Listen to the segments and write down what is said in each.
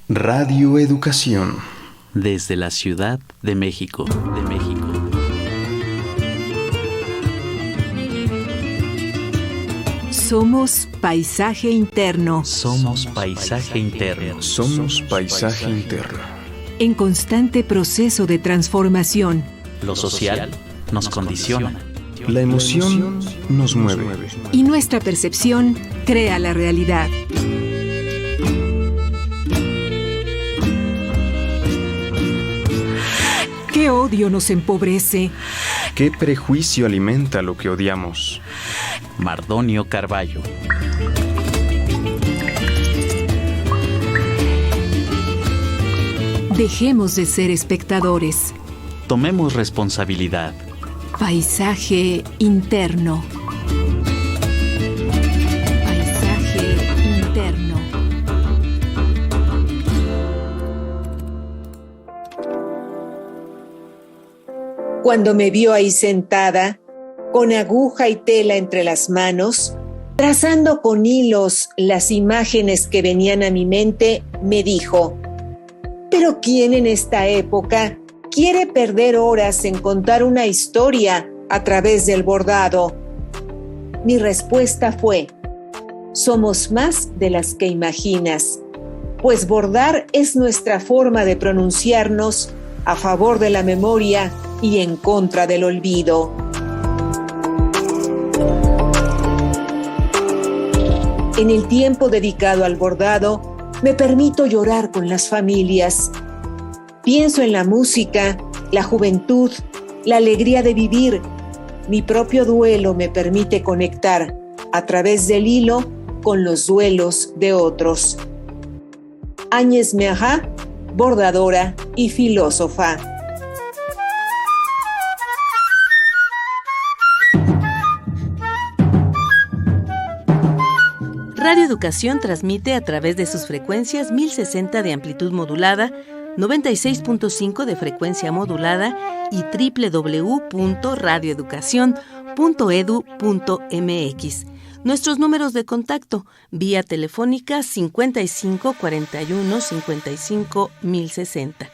Radio Educación. Desde la Ciudad de México. Somos paisaje interno. Somos paisaje interno. Somos paisaje interno. En constante proceso de transformación. Lo social nos condiciona. La emoción nos mueve. Y nuestra percepción crea la realidad. ¿Qué odio nos empobrece? ¿Qué prejuicio alimenta lo que odiamos? Mardonio Carballo. Dejemos de ser espectadores. Tomemos responsabilidad. Paisaje interno. Paisaje interno. Cuando me vio ahí sentada, con aguja y tela entre las manos, trazando con hilos las imágenes que venían a mi mente, me dijo: ¿pero quién en esta época quiere perder horas en contar una historia a través del bordado? Mi respuesta fue: somos más de las que imaginas, pues bordar es nuestra forma de pronunciarnos a favor de la memoria y en contra del olvido. En el tiempo dedicado al bordado, me permito llorar con las familias. Pienso en la música, la juventud, la alegría de vivir. Mi propio duelo me permite conectar a través del hilo con los duelos de otros. Áñez Meajá, bordadora y filósofa. Radio Educación transmite a través de sus frecuencias 1060 de amplitud modulada, 96.5 de frecuencia modulada y www.radioeducacion.edu.mx. Nuestros números de contacto: vía telefónica 55 41 55 1060.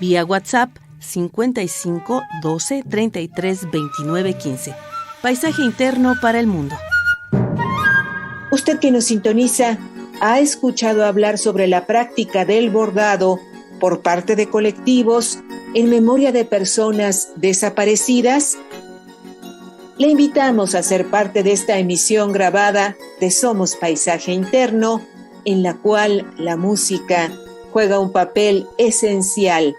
Vía WhatsApp 55 12 33 29 15. Paisaje interno para el mundo. Usted que nos sintoniza, ¿ha escuchado hablar sobre la práctica del bordado por parte de colectivos en memoria de personas desaparecidas? Le invitamos a ser parte de esta emisión grabada de Somos Paisaje Interno, en la cual la música juega un papel esencial.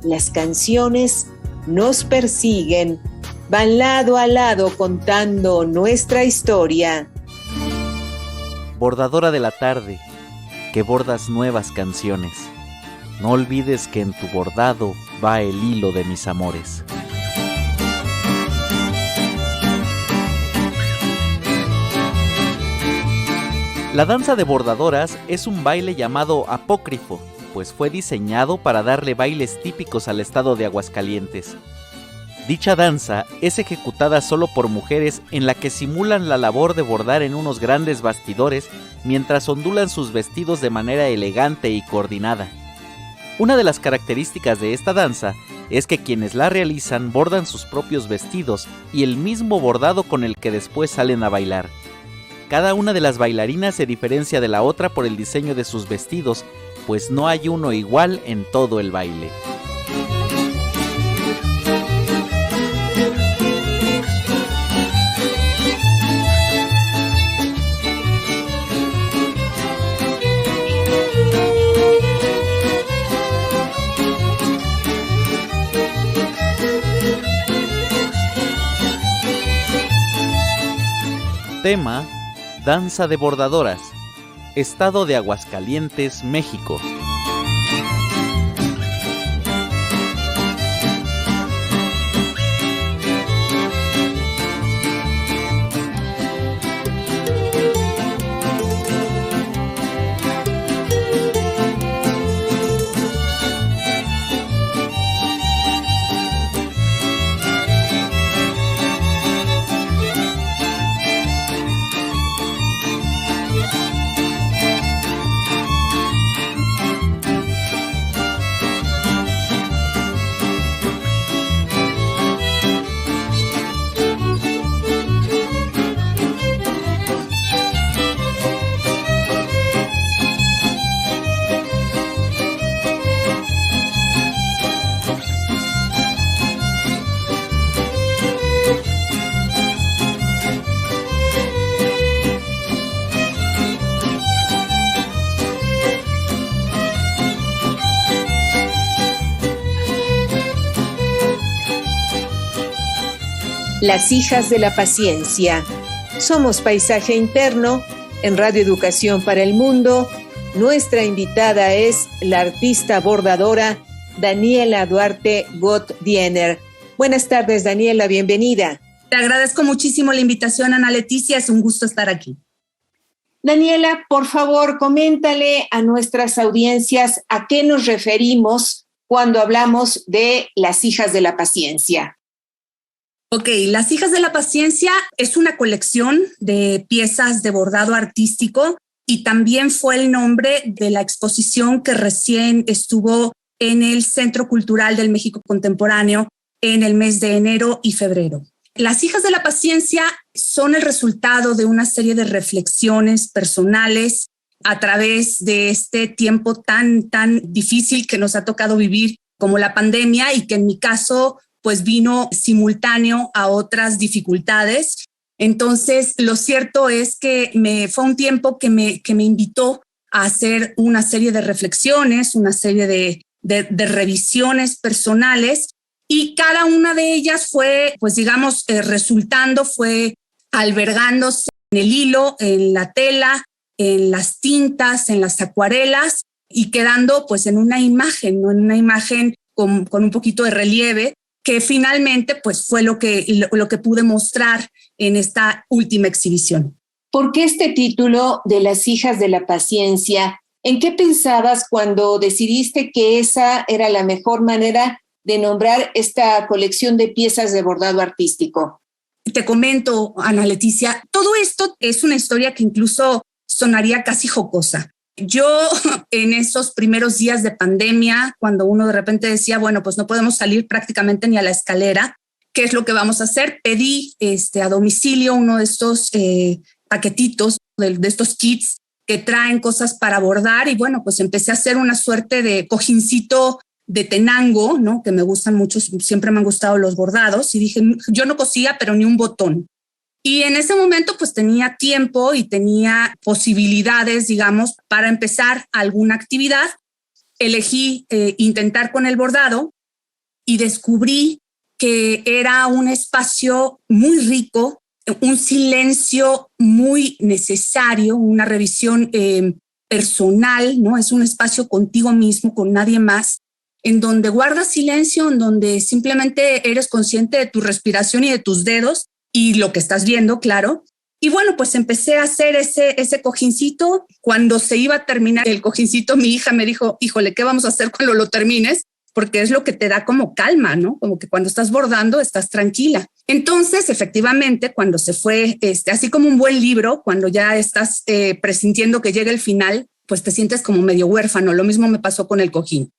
Las canciones nos persiguen, van lado a lado contando nuestra historia. Bordadora de la tarde, que bordas nuevas canciones. No olvides que en tu bordado va el hilo de mis amores. La danza de bordadoras es un baile llamado apócrifo, pues fue diseñado para darle bailes típicos al estado de Aguascalientes. Dicha danza es ejecutada solo por mujeres, en la que simulan la labor de bordar en unos grandes bastidores mientras ondulan sus vestidos de manera elegante y coordinada. Una de las características de esta danza es que quienes la realizan bordan sus propios vestidos y el mismo bordado con el que después salen a bailar. Cada una de las bailarinas se diferencia de la otra por el diseño de sus vestidos, pues no hay uno igual en todo el baile. Tema: Danza de bordadoras, Estado de Aguascalientes, México. Las hijas de la paciencia. Somos Paisaje Interno en Radio Educación para el Mundo. Nuestra invitada es la artista bordadora Daniela Duarte Gott-Diener. Buenas tardes, Daniela, bienvenida. Te agradezco muchísimo la invitación, Ana Leticia, es un gusto estar aquí. Daniela, por favor, coméntale a nuestras audiencias a qué nos referimos cuando hablamos de Las hijas de la paciencia. Ok, Las hijas de la paciencia es una colección de piezas de bordado artístico y también fue el nombre de la exposición que recién estuvo en el Centro Cultural del México Contemporáneo en el mes de enero y febrero. Las hijas de la paciencia son el resultado de una serie de reflexiones personales a través de este tiempo tan difícil que nos ha tocado vivir como la pandemia y que en mi caso pues vino simultáneo a otras dificultades. Entonces, lo cierto es que fue un tiempo que me invitó a hacer una serie de reflexiones, una serie de revisiones personales, y cada una de ellas fue, pues digamos, fue albergándose en el hilo, en la tela, en las tintas, en las acuarelas y quedando pues en una imagen, ¿no? En una imagen con un poquito de relieve, que finalmente pues fue lo que pude mostrar en esta última exhibición. ¿Por qué este título de Las hijas de la paciencia? ¿En qué pensabas cuando decidiste que esa era la mejor manera de nombrar esta colección de piezas de bordado artístico? Te comento, Ana Leticia, todo esto es una historia que incluso sonaría casi jocosa. Yo en esos primeros días de pandemia, cuando uno de repente decía, bueno, pues no podemos salir prácticamente ni a la escalera, ¿qué es lo que vamos a hacer? Pedí a domicilio uno de estos paquetitos, de estos kits que traen cosas para bordar y bueno, pues empecé a hacer una suerte de cojincito de tenango, ¿no? Que me gustan mucho, siempre me han gustado los bordados y dije, yo no cosía, pero ni un botón. Y en ese momento pues tenía tiempo y tenía posibilidades, digamos, para empezar alguna actividad. Elegí intentar con el bordado y descubrí que era un espacio muy rico, un silencio muy necesario, una revisión personal, ¿no? Es un espacio contigo mismo, con nadie más, en donde guardas silencio, en donde simplemente eres consciente de tu respiración y de tus dedos y lo que estás viendo, claro. Y bueno, pues empecé a hacer ese cojincito. Cuando se iba a terminar el cojincito, mi hija me dijo, híjole, ¿qué vamos a hacer cuando lo termines? Porque es lo que te da como calma, ¿no? Como que cuando estás bordando estás tranquila. Entonces, efectivamente, cuando se fue, así como un buen libro, cuando ya estás presintiendo que llega el final, pues te sientes como medio huérfano. Lo mismo me pasó con el cojín.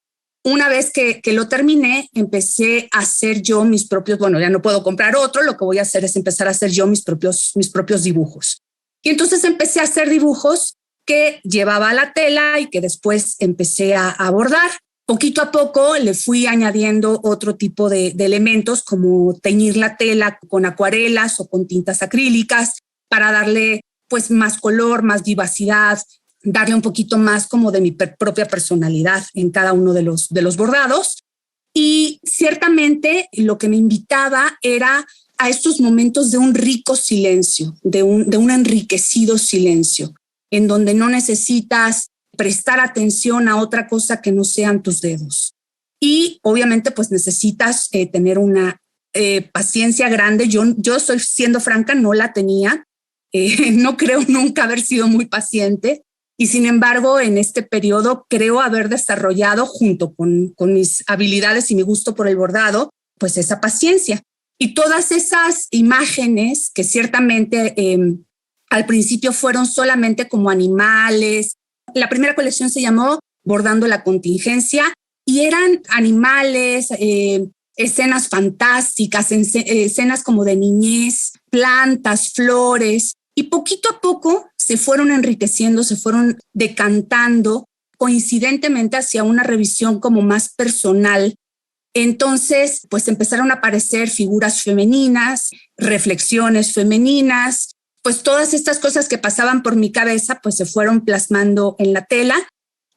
Una vez que lo terminé, empecé a hacer yo mis propios, bueno, ya no puedo comprar otro, lo que voy a hacer es empezar a hacer yo mis propios dibujos. Y entonces empecé a hacer dibujos que llevaba a la tela y que después empecé a bordar. Poquito a poco le fui añadiendo otro tipo de elementos como teñir la tela con acuarelas o con tintas acrílicas para darle pues más color, más vivacidad, darle un poquito más como de mi propia personalidad en cada uno de los bordados. Y ciertamente lo que me invitaba era a estos momentos de un rico silencio, de un enriquecido silencio, en donde no necesitas prestar atención a otra cosa que no sean tus dedos. Y obviamente pues necesitas tener una paciencia grande. Yo estoy siendo franca, no la tenía. No creo nunca haber sido muy paciente. Y sin embargo, en este periodo creo haber desarrollado, junto con mis habilidades y mi gusto por el bordado, pues esa paciencia. Y todas esas imágenes que ciertamente al principio fueron solamente como animales. La primera colección se llamó Bordando la Contingencia y eran animales, escenas fantásticas, escenas como de niñez, plantas, flores. Y poquito a poco se fueron enriqueciendo, se fueron decantando coincidentemente hacia una revisión como más personal. Entonces, pues empezaron a aparecer figuras femeninas, reflexiones femeninas, pues todas estas cosas que pasaban por mi cabeza, pues se fueron plasmando en la tela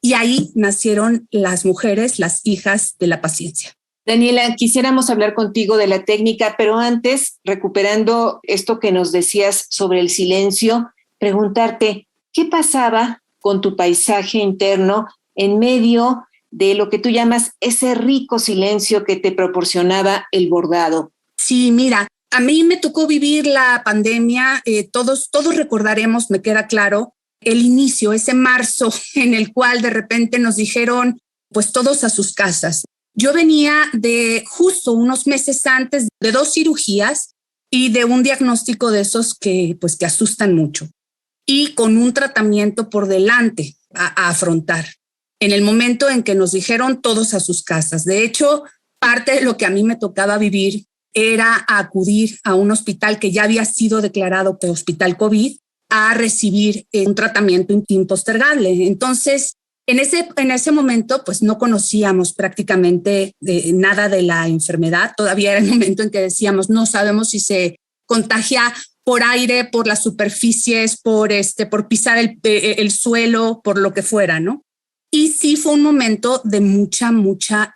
y ahí nacieron las mujeres, las hijas de la paciencia. Daniela, quisiéramos hablar contigo de la técnica, pero antes, recuperando esto que nos decías sobre el silencio, preguntarte, ¿qué pasaba con tu paisaje interno en medio de lo que tú llamas ese rico silencio que te proporcionaba el bordado? Sí, mira, a mí me tocó vivir la pandemia, todos recordaremos, me queda claro, el inicio, ese marzo en el cual de repente nos dijeron, pues todos a sus casas. Yo venía de justo unos meses antes de 2 cirugías y de un diagnóstico de esos que asustan mucho y con un tratamiento por delante a afrontar. En el momento en que nos dijeron todos a sus casas. De hecho, parte de lo que a mí me tocaba vivir era acudir a un hospital que ya había sido declarado hospital COVID a recibir un tratamiento impostergable. Entonces, en ese momento, pues no conocíamos prácticamente nada de la enfermedad. Todavía era el momento en que decíamos, no sabemos si se contagia por aire, por las superficies, por pisar el suelo, por lo que fuera, ¿no? Y sí fue un momento de mucha angustia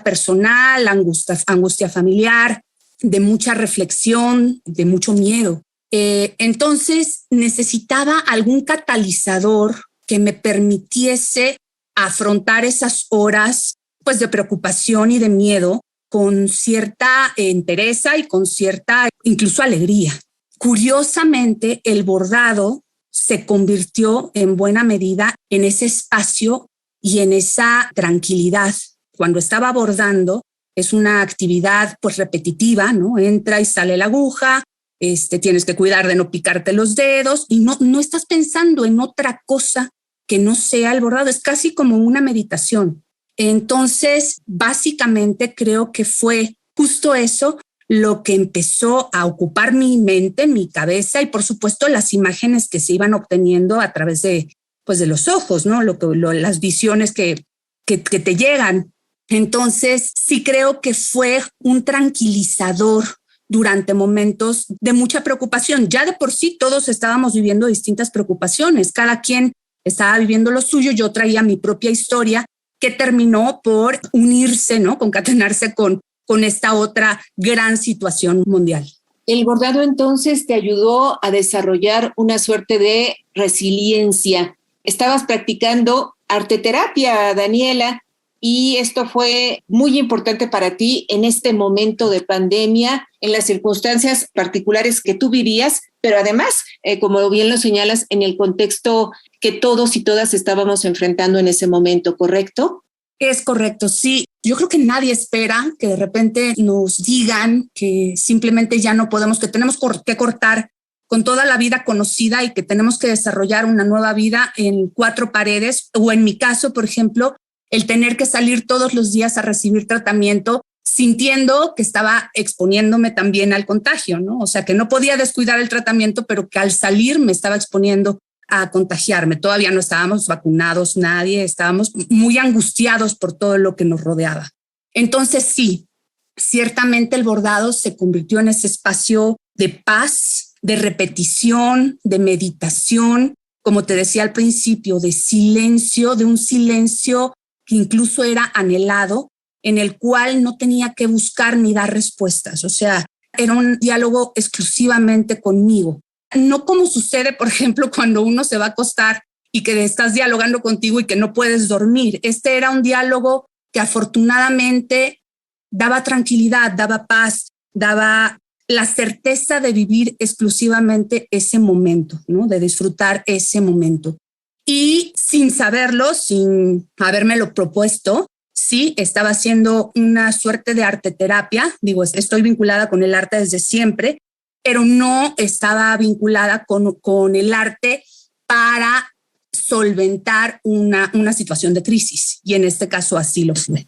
personal, angustia familiar, de mucha reflexión, de mucho miedo. Entonces necesitaba algún catalizador que me permitiese afrontar esas horas pues, de preocupación y de miedo con cierta entereza y con cierta incluso alegría. Curiosamente, el bordado se convirtió en buena medida en ese espacio y en esa tranquilidad. Cuando estaba bordando, es una actividad pues repetitiva, ¿no? Entra y sale la aguja, tienes que cuidar de no picarte los dedos y no estás pensando en otra cosa que no sea el bordado. Es casi como una meditación. Entonces, básicamente creo que fue justo eso lo que empezó a ocupar mi mente, mi cabeza y por supuesto las imágenes que se iban obteniendo a través de los ojos, ¿no? Las visiones que te llegan. Entonces sí creo que fue un tranquilizador durante momentos de mucha preocupación. Ya de por sí todos estábamos viviendo distintas preocupaciones, cada quien estaba viviendo lo suyo, yo traía mi propia historia que terminó por unirse, ¿no? Concatenarse con esta otra gran situación mundial. El bordado entonces te ayudó a desarrollar una suerte de resiliencia. Estabas practicando arteterapia, Daniela, y esto fue muy importante para ti en este momento de pandemia, en las circunstancias particulares que tú vivías, pero además, como bien lo señalas, en el contexto que todos y todas estábamos enfrentando en ese momento, ¿correcto? Es correcto, sí. Yo creo que nadie espera que de repente nos digan que simplemente ya no podemos, que tenemos que cortar con toda la vida conocida y que tenemos que desarrollar una nueva vida en 4 paredes, o en mi caso, por ejemplo, el tener que salir todos los días a recibir tratamiento sintiendo que estaba exponiéndome también al contagio, ¿no? O sea, que no podía descuidar el tratamiento, pero que al salir me estaba exponiendo a contagiarme. Todavía no estábamos vacunados, nadie, estábamos muy angustiados por todo lo que nos rodeaba. Entonces sí, ciertamente el bordado se convirtió en ese espacio de paz, de repetición, de meditación, como te decía al principio, de silencio, de un silencio que incluso era anhelado, en el cual no tenía que buscar ni dar respuestas. O sea, era un diálogo exclusivamente conmigo. No como sucede, por ejemplo, cuando uno se va a acostar y que estás dialogando contigo y que no puedes dormir. Este era un diálogo que afortunadamente daba tranquilidad, daba paz, daba la certeza de vivir exclusivamente ese momento, ¿no? De disfrutar ese momento. Y sin saberlo, sin habérmelo propuesto, sí, estaba haciendo una suerte de arteterapia. Digo, estoy vinculada con el arte desde siempre, pero no estaba vinculada con el arte para solventar una situación de crisis. Y en este caso así lo fue.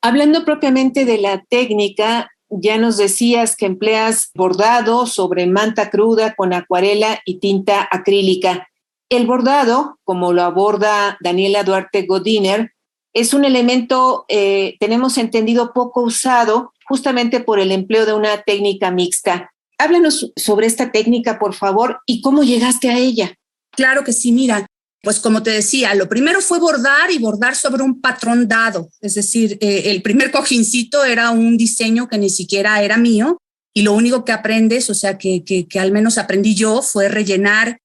Hablando propiamente de la técnica, ya nos decías que empleas bordado sobre manta cruda con acuarela y tinta acrílica. El bordado, como lo aborda Daniela Duarte Godiner, es un elemento, tenemos entendido, poco usado justamente por el empleo de una técnica mixta. Háblanos sobre esta técnica, por favor, y cómo llegaste a ella. Claro que sí, mira, Pues como te decía, lo primero fue bordar y bordar sobre un patrón dado. Es decir, el primer cojincito era un diseño que ni siquiera era mío y lo único que aprendes, o sea, que al menos aprendí yo, fue rellenar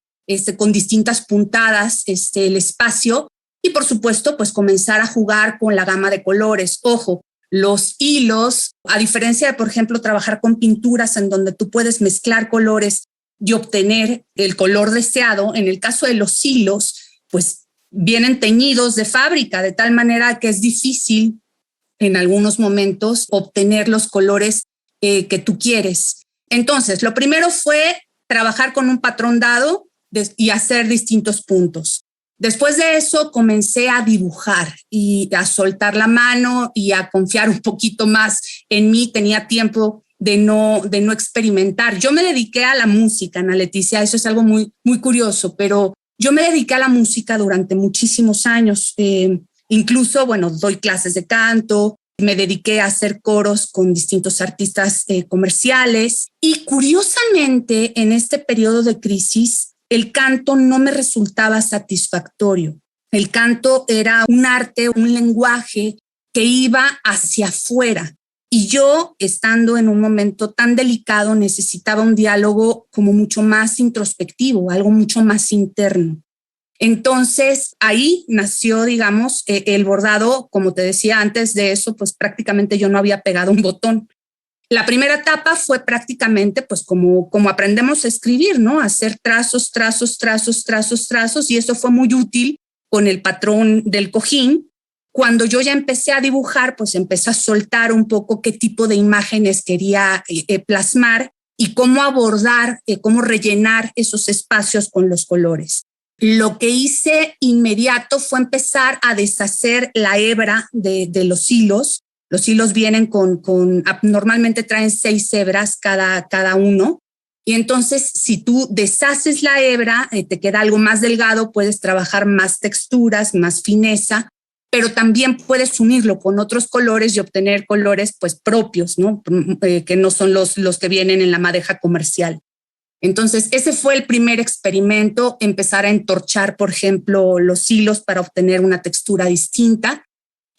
con distintas puntadas el espacio y por supuesto, pues comenzar a jugar con la gama de colores. Ojo, los hilos, a diferencia de, por ejemplo, trabajar con pinturas en donde tú puedes mezclar colores y obtener el color deseado, en el caso de los hilos, pues vienen teñidos de fábrica, de tal manera que es difícil en algunos momentos obtener los colores que tú quieres. Entonces, lo primero fue trabajar con un patrón dado y hacer distintos puntos. Después de eso comencé a dibujar y a soltar la mano y a confiar un poquito más en mí. Tenía tiempo de no experimentar. Yo me dediqué a la música, Ana Leticia, eso es algo muy, muy curioso, pero yo me dediqué a la música durante muchísimos años. Incluso, bueno, doy clases de canto, me dediqué a hacer coros con distintos artistas comerciales y curiosamente en este periodo de crisis el canto no me resultaba satisfactorio. El canto era un arte, un lenguaje que iba hacia afuera. Y yo, estando en un momento tan delicado, necesitaba un diálogo como mucho más introspectivo, algo mucho más interno. Entonces, ahí nació, digamos, el bordado. Como te decía antes de eso, pues prácticamente yo no había pegado un botón. La primera etapa fue prácticamente pues como aprendemos a escribir, ¿no? Hacer trazos, y eso fue muy útil con el patrón del cojín. Cuando yo ya empecé a dibujar, pues empecé a soltar un poco qué tipo de imágenes quería plasmar y cómo abordar, cómo rellenar esos espacios con los colores. Lo que hice inmediato fue empezar a deshacer la hebra de los hilos. Los hilos vienen normalmente traen 6 hebras cada uno. Y entonces, si tú deshaces la hebra, te queda algo más delgado, puedes trabajar más texturas, más fineza, pero también puedes unirlo con otros colores y obtener colores pues propios, ¿no? Que no son los que vienen en la madeja comercial. Entonces, ese fue el primer experimento, empezar a entorchar, por ejemplo, los hilos para obtener una textura distinta.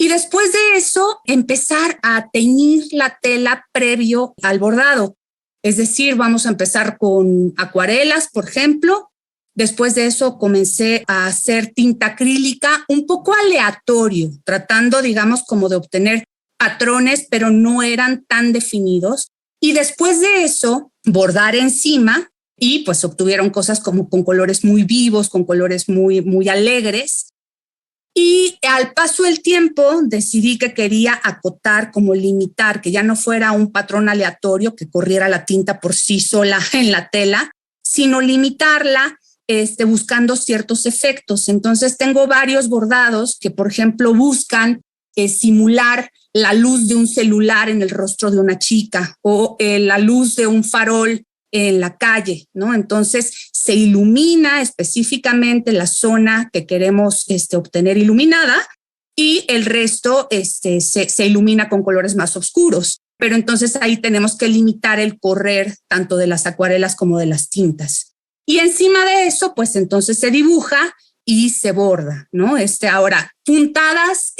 Y después de eso, empezar a teñir la tela previo al bordado. Es decir, vamos a empezar con acuarelas, por ejemplo. Después de eso, comencé a hacer tinta acrílica un poco aleatorio, tratando, digamos, como de obtener patrones, pero no eran tan definidos. Y después de eso, bordar encima y pues obtuvieron cosas como con colores muy vivos, con colores muy, muy alegres. Y al paso del tiempo decidí que quería acotar, como limitar, que ya no fuera un patrón aleatorio, que corriera la tinta por sí sola en la tela, sino limitarla buscando ciertos efectos. Entonces tengo varios bordados que, por ejemplo, buscan simular la luz de un celular en el rostro de una chica o la luz de un farol en la calle, ¿no? Entonces se ilumina específicamente la zona que queremos obtener iluminada y el resto se ilumina con colores más oscuros. Pero entonces ahí tenemos que limitar el correr tanto de las acuarelas como de las tintas. Y encima de eso, pues entonces se dibuja y se borda, ¿no? Ahora, puntadas,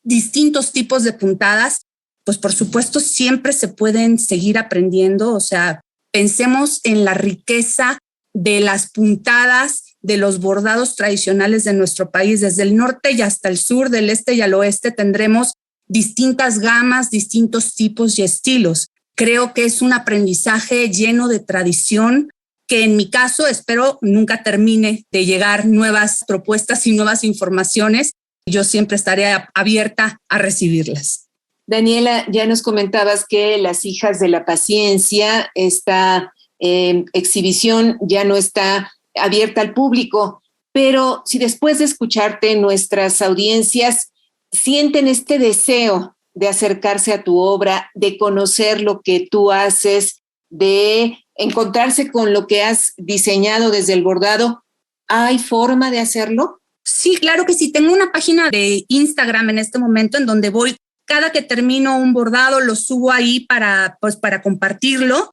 distintos tipos de puntadas, pues por supuesto siempre se pueden seguir aprendiendo. O sea, pensemos en la riqueza de las puntadas de los bordados tradicionales de nuestro país, desde el norte y hasta el sur, del este y al oeste, tendremos distintas gamas, distintos tipos y estilos. Creo que es un aprendizaje lleno de tradición que en mi caso espero nunca termine de llegar nuevas propuestas y nuevas informaciones. Yo siempre estaré abierta a recibirlas. Daniela, ya nos comentabas que Las Hijas de la Paciencia, esta exhibición ya no está abierta al público, pero si después de escucharte nuestras audiencias sienten este deseo de acercarse a tu obra, de conocer lo que tú haces, de encontrarse con lo que has diseñado desde el bordado, ¿hay forma de hacerlo? Sí, claro que sí. Tengo una página de Instagram en este momento en donde voy, cada que termino un bordado, lo subo ahí para compartirlo.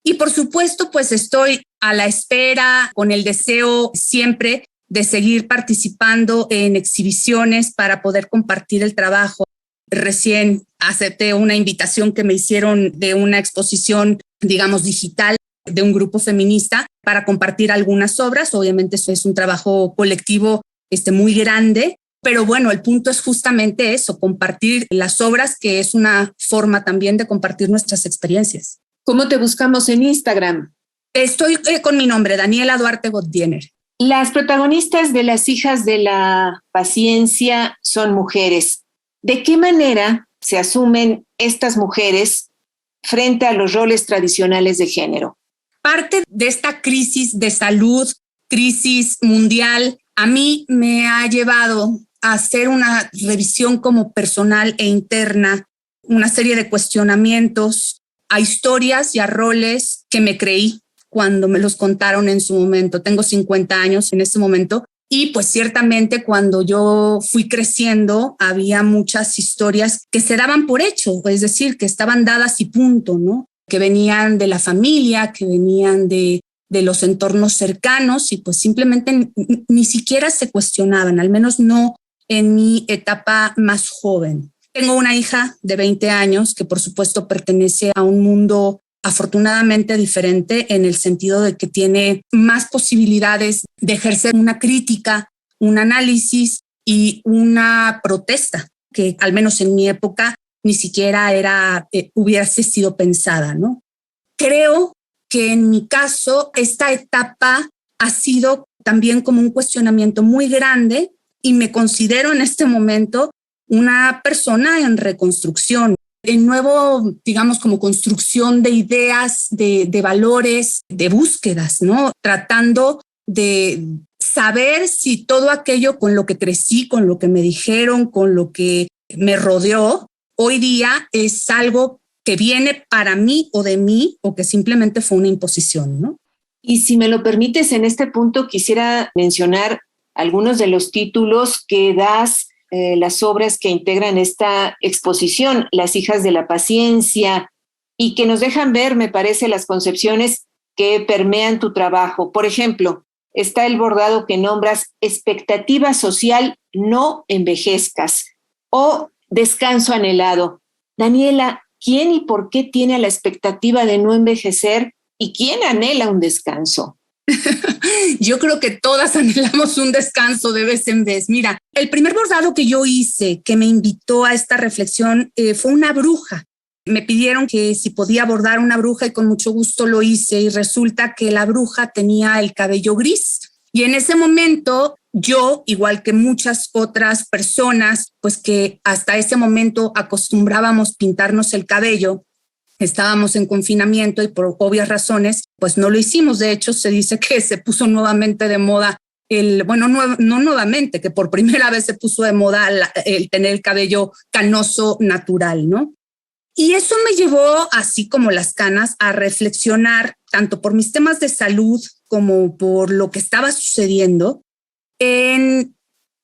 Y por supuesto, pues estoy a la espera, con el deseo siempre de seguir participando en exhibiciones para poder compartir el trabajo. Recién acepté una invitación que me hicieron de una exposición, digamos, digital de un grupo feminista para compartir algunas obras. Obviamente eso es un trabajo colectivo muy grande, pero bueno, el punto es justamente eso, compartir las obras, que es una forma también de compartir nuestras experiencias. ¿Cómo te buscamos en Instagram? Estoy con mi nombre, Daniela Duarte Gottdiener. Las protagonistas de Las hijas de la paciencia son mujeres. ¿De qué manera se asumen estas mujeres frente a los roles tradicionales de género? Parte de esta crisis de salud, crisis mundial, a mí me ha llevado a hacer una revisión como personal e interna, una serie de cuestionamientos a historias y a roles que me creí cuando me los contaron en su momento. Tengo 50 años en ese momento y pues ciertamente cuando yo fui creciendo había muchas historias que se daban por hecho, es decir, que estaban dadas y punto, ¿no? Que venían de la familia, que venían de los entornos cercanos y pues simplemente ni siquiera se cuestionaban, al menos no en mi etapa más joven. Tengo una hija de 20 años que por supuesto pertenece a un mundo afortunadamente diferente en el sentido de que tiene más posibilidades de ejercer una crítica, un análisis y una protesta que al menos en mi época ni siquiera hubiese sido pensada, ¿no? Creo que en mi caso esta etapa ha sido también como un cuestionamiento muy grande y me considero en este momento una persona en reconstrucción, en nuevo, digamos, como construcción de ideas, de valores, de búsquedas, ¿no? Tratando de saber si todo aquello con lo que crecí, con lo que me dijeron, con lo que me rodeó, hoy día es algo que viene para mí o de mí o que simplemente fue una imposición, ¿no? Y si me lo permites, en este punto quisiera mencionar algunos de los títulos que das, las obras que integran esta exposición, Las hijas de la paciencia, y que nos dejan ver, me parece, las concepciones que permean tu trabajo. Por ejemplo, está el bordado que nombras Expectativa social, no envejezcas, o Descanso anhelado. Daniela, ¿quién y por qué tiene la expectativa de no envejecer y quién anhela un descanso? Yo creo que todas anhelamos un descanso de vez en vez. Mira, el primer bordado que yo hice que me invitó a esta reflexión fue una bruja. Me pidieron que si podía bordar una bruja y con mucho gusto lo hice y resulta que la bruja tenía el cabello gris. Y en ese momento yo, igual que muchas otras personas, pues que hasta ese momento acostumbrábamos pintarnos el cabello, estábamos en confinamiento y por obvias razones, pues no lo hicimos. De hecho, se dice que se puso nuevamente de moda no nuevamente, que por primera vez se puso de moda el tener el cabello canoso natural, ¿no? Y eso me llevó, así como las canas, a reflexionar tanto por mis temas de salud como por lo que estaba sucediendo en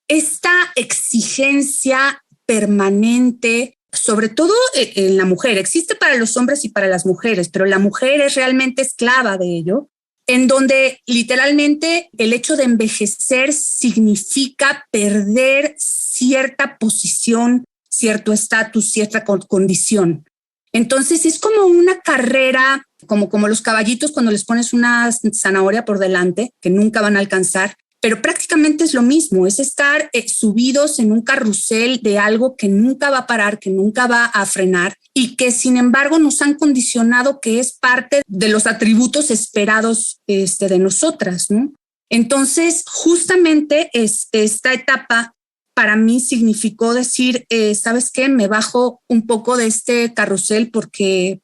esta exigencia permanente, sobre todo en la mujer. Existe para los hombres y para las mujeres, pero la mujer es realmente esclava de ello, en donde literalmente el hecho de envejecer significa perder cierta posición, cierto estatus, cierta condición. Entonces es como una carrera, como los caballitos cuando les pones una zanahoria por delante, que nunca van a alcanzar, pero prácticamente es lo mismo, es estar subidos en un carrusel de algo que nunca va a parar, que nunca va a frenar y que sin embargo nos han condicionado que es parte de los atributos esperados de nosotras, ¿no? Entonces, justamente esta etapa para mí significó decir, ¿sabes qué? Me bajo un poco de este carrusel porque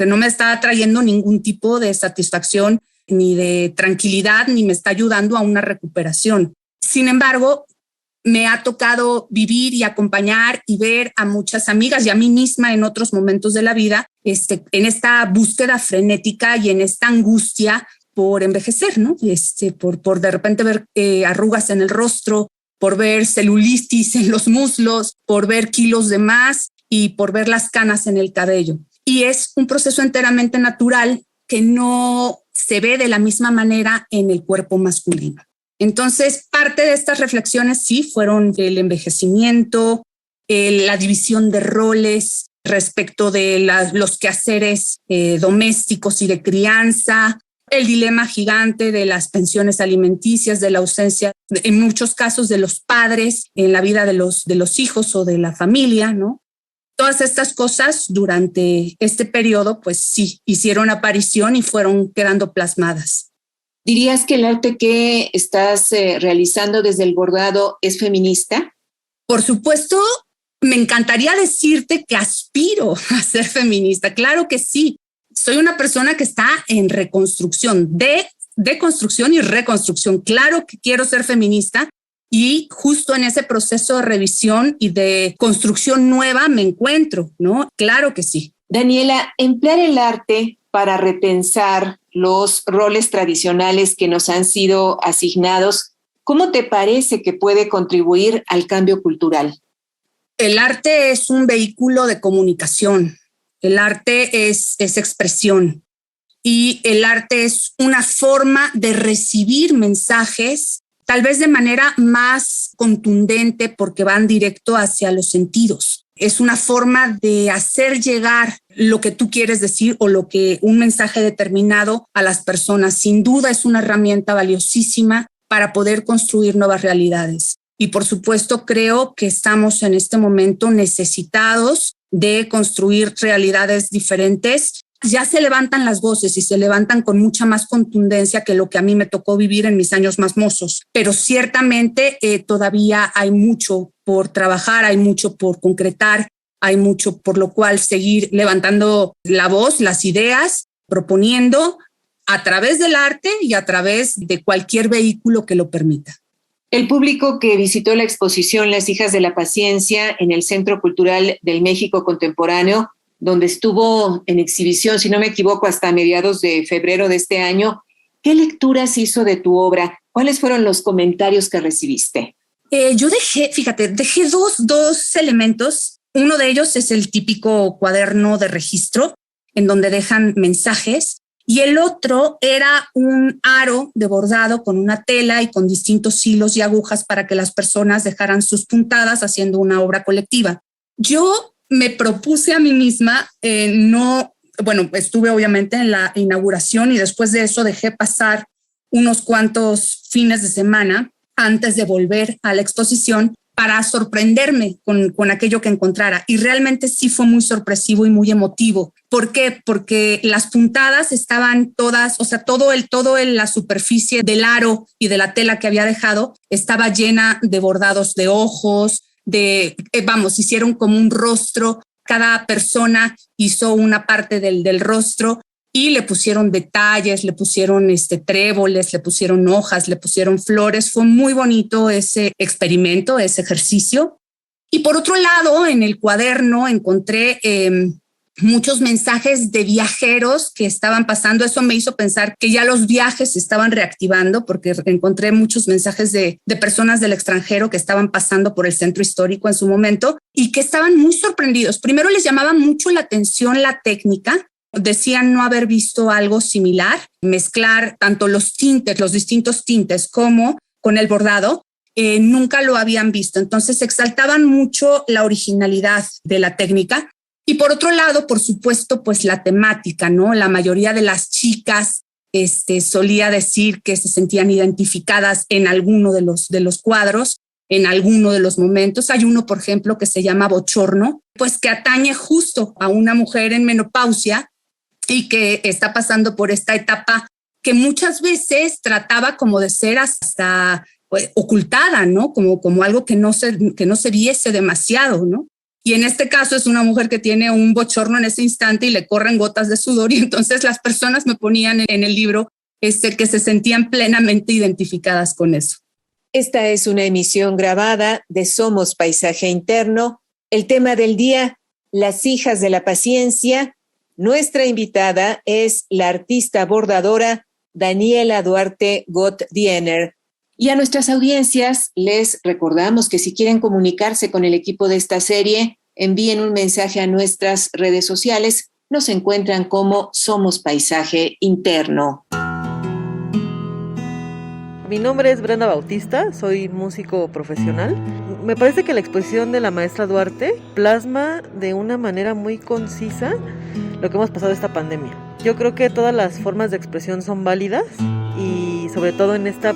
no me está trayendo ningún tipo de satisfacción ni de tranquilidad, ni me está ayudando a una recuperación. Sin embargo, me ha tocado vivir y acompañar y ver a muchas amigas y a mí misma en otros momentos de la vida, en esta búsqueda frenética y en esta angustia por envejecer, ¿no? Por de repente ver arrugas en el rostro, por ver celulitis en los muslos, por ver kilos de más y por ver las canas en el cabello. Y es un proceso enteramente natural que no se ve de la misma manera en el cuerpo masculino. Entonces, parte de estas reflexiones sí fueron el envejecimiento, la división de roles respecto de los quehaceres domésticos y de crianza, el dilema gigante de las pensiones alimenticias, de la ausencia, en muchos casos, de los padres en la vida de los hijos o de la familia, ¿no? Todas estas cosas durante este periodo, pues sí, hicieron aparición y fueron quedando plasmadas. ¿Dirías que el arte que estás realizando desde el bordado es feminista? Por supuesto, me encantaría decirte que aspiro a ser feminista. Claro que sí. Soy una persona que está en reconstrucción, de construcción y reconstrucción. Claro que quiero ser feminista y justo en ese proceso de revisión y de construcción nueva me encuentro, ¿no? Claro que sí. Daniela, emplear el arte para repensar los roles tradicionales que nos han sido asignados, ¿cómo te parece que puede contribuir al cambio cultural? El arte es un vehículo de comunicación. El arte es expresión y el arte es una forma de recibir mensajes, tal vez de manera más contundente porque van directo hacia los sentidos. Es una forma de hacer llegar lo que tú quieres decir o un mensaje determinado a las personas. Sin duda es una herramienta valiosísima para poder construir nuevas realidades. Y por supuesto creo que estamos en este momento necesitados de construir realidades diferentes. Ya se levantan las voces y se levantan con mucha más contundencia que lo que a mí me tocó vivir en mis años más mozos. Pero ciertamente todavía hay mucho por trabajar, hay mucho por concretar, hay mucho por lo cual seguir levantando la voz, las ideas, proponiendo a través del arte y a través de cualquier vehículo que lo permita. El público que visitó la exposición Las hijas de la paciencia en el Centro Cultural del México Contemporáneo, donde estuvo en exhibición, si no me equivoco, hasta mediados de febrero de este año, ¿qué lecturas hizo de tu obra? ¿Cuáles fueron los comentarios que recibiste? Yo dejé dos elementos. Uno de ellos es el típico cuaderno de registro, en donde dejan mensajes. Y el otro era un aro de bordado con una tela y con distintos hilos y agujas para que las personas dejaran sus puntadas haciendo una obra colectiva. Yo me propuse a mí misma, estuve obviamente en la inauguración y después de eso dejé pasar unos cuantos fines de semana antes de volver a la exposición para sorprenderme con aquello que encontrara. Y realmente sí fue muy sorpresivo y muy emotivo. ¿Por qué? Porque las puntadas estaban todas, o sea, la superficie del aro y de la tela que había dejado estaba llena de bordados de ojos, hicieron como un rostro. Cada persona hizo una parte del rostro y le pusieron detalles, le pusieron tréboles, le pusieron hojas, le pusieron flores. Fue muy bonito ese experimento, ese ejercicio. Y por otro lado, en el cuaderno encontré muchos mensajes de viajeros que estaban pasando. Eso me hizo pensar que ya los viajes se estaban reactivando porque encontré muchos mensajes de personas del extranjero que estaban pasando por el centro histórico en su momento y que estaban muy sorprendidos. Primero les llamaba mucho la atención la técnica. Decían no haber visto algo similar, mezclar tanto los distintos tintes como con el bordado. Nunca lo habían visto. Entonces exaltaban mucho la originalidad de la técnica. Y por otro lado, por supuesto, pues la temática, ¿no? La mayoría de las chicas solía decir que se sentían identificadas en alguno de los cuadros, en alguno de los momentos. Hay uno, por ejemplo, que se llama Bochorno, pues que atañe justo a una mujer en menopausia y que está pasando por esta etapa que muchas veces trataba como de ser hasta ocultada, ¿no? Como algo que no se viese demasiado, ¿no? Y en este caso es una mujer que tiene un bochorno en ese instante y le corren gotas de sudor y entonces las personas me ponían en el libro que se sentían plenamente identificadas con eso. Esta es una emisión grabada de Somos Paisaje Interno. El tema del día, Las hijas de la paciencia. Nuestra invitada es la artista bordadora Daniela Duarte Gott-Diener. Y a nuestras audiencias les recordamos que si quieren comunicarse con el equipo de esta serie, envíen un mensaje a nuestras redes sociales. Nos encuentran como Somos Paisaje Interno. Mi nombre es Brenda Bautista, soy músico profesional. Me parece que la exposición de la maestra Duarte plasma de una manera muy concisa lo que hemos pasado esta pandemia. Yo creo que todas las formas de expresión son válidas y sobre todo en esta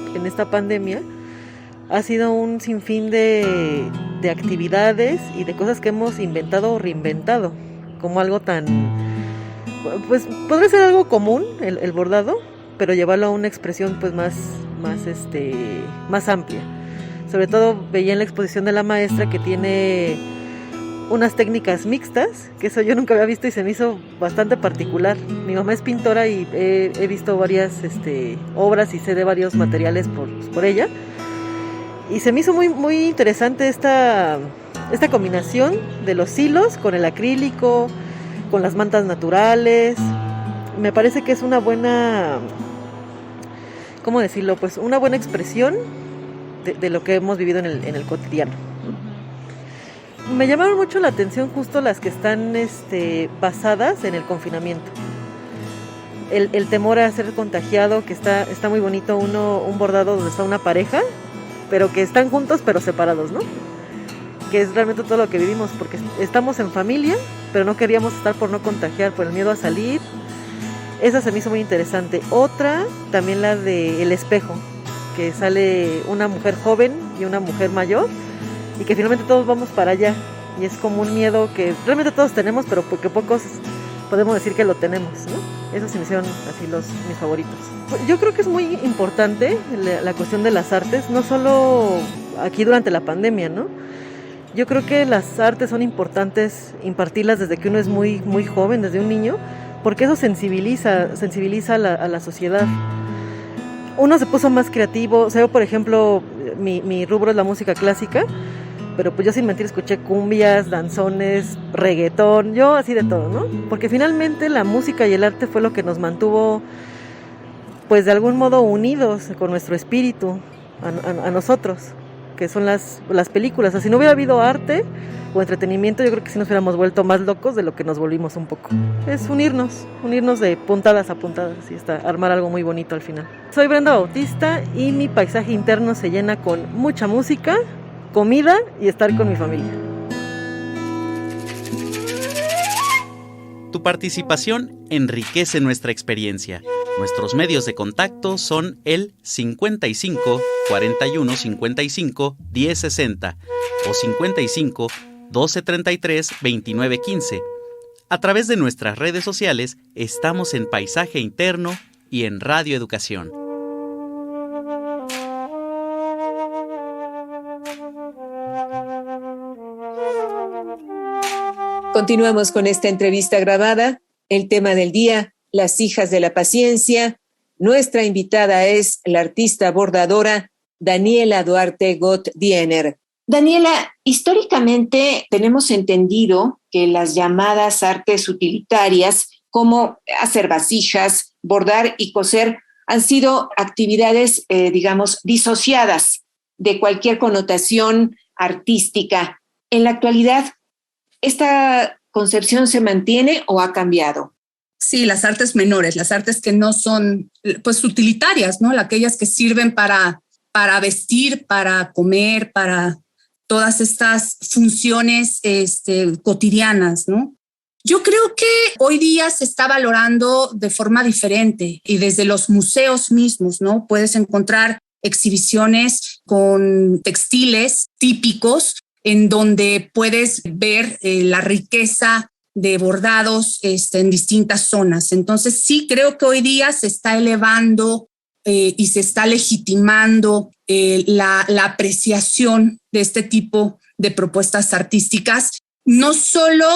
pandemia ha sido un sinfín de actividades y de cosas que hemos inventado o reinventado, como algo tan, pues podría ser algo común, el bordado, pero llevarlo a una expresión pues más amplia. Sobre todo veía en la exposición de la maestra que tiene unas técnicas mixtas, que eso yo nunca había visto y se me hizo bastante particular. Mi mamá es pintora y he visto varias obras y sé de varios materiales por ella. Y se me hizo muy, muy interesante esta combinación de los hilos con el acrílico, con las mantas naturales. Me parece que es una buena, ¿cómo decirlo? Pues una buena expresión de lo que hemos vivido en el cotidiano. Me llamaron mucho la atención justo las que están basadas en el confinamiento. El temor a ser contagiado, que está muy bonito, un bordado donde está una pareja, pero que están juntos pero separados, ¿no? Que es realmente todo lo que vivimos, porque estamos en familia, pero no queríamos estar por no contagiar, por el miedo a salir. Esa se me hizo muy interesante. Otra, también la de El espejo, que sale una mujer joven y una mujer mayor, y que finalmente todos vamos para allá, y es como un miedo que realmente todos tenemos, pero porque pocos podemos decir que lo tenemos, ¿no? Esos se me hicieron así mis favoritos. Yo creo que es muy importante la cuestión de las artes, no solo aquí durante la pandemia, ¿no? Yo creo que las artes son importantes impartirlas desde que uno es muy, muy joven, desde un niño, porque eso sensibiliza a la sociedad. Uno se puso más creativo. O sea, yo, por ejemplo, mi rubro es la música clásica, pero pues yo sin mentir escuché cumbias, danzones, reggaetón, yo así de todo, ¿no? Porque finalmente la música y el arte fue lo que nos mantuvo, pues de algún modo unidos con nuestro espíritu, a nosotros, que son las películas. O sea, si no hubiera habido arte o entretenimiento, yo creo que sí nos hubiéramos vuelto más locos de lo que nos volvimos un poco. Es unirnos de puntadas a puntadas y armar algo muy bonito al final. Soy Brenda Bautista y mi paisaje interno se llena con mucha música, comida y estar con mi familia. Tu participación enriquece nuestra experiencia. Nuestros medios de contacto son el 55 41 55 10 60 o 55 12 33 29 15. A través de nuestras redes sociales estamos en Paisaje Interno y en Radio Educación. Continuamos con esta entrevista grabada. El tema del día, las hijas de la paciencia. Nuestra invitada es la artista bordadora Daniela Duarte Gott-Diener. Daniela, históricamente tenemos entendido que las llamadas artes utilitarias, como hacer vasijas, bordar y coser, han sido actividades, disociadas de cualquier connotación artística. En la actualidad, ¿esta concepción se mantiene o ha cambiado? Sí, las artes menores, las artes que no son pues utilitarias, ¿no? Aquellas que sirven para vestir, para comer, para todas estas funciones cotidianas, ¿no? Yo creo que hoy día se está valorando de forma diferente y desde los museos mismos, ¿no? Puedes encontrar exhibiciones con textiles típicos en donde puedes ver la riqueza de bordados en distintas zonas. Entonces sí creo que hoy día se está elevando y se está legitimando la apreciación de este tipo de propuestas artísticas, no solo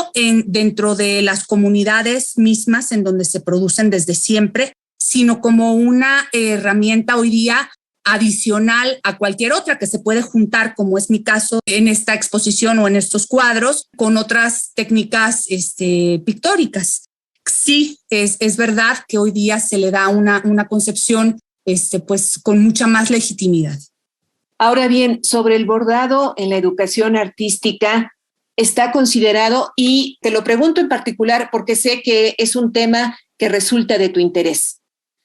dentro de las comunidades mismas en donde se producen desde siempre, sino como una herramienta hoy día adicional a cualquier otra que se puede juntar, como es mi caso en esta exposición o en estos cuadros, con otras técnicas pictóricas. Sí, es verdad que hoy día se le da una concepción pues con mucha más legitimidad. Ahora bien, sobre el bordado en la educación artística, ¿está considerado? Y te lo pregunto en particular porque sé que es un tema que resulta de tu interés.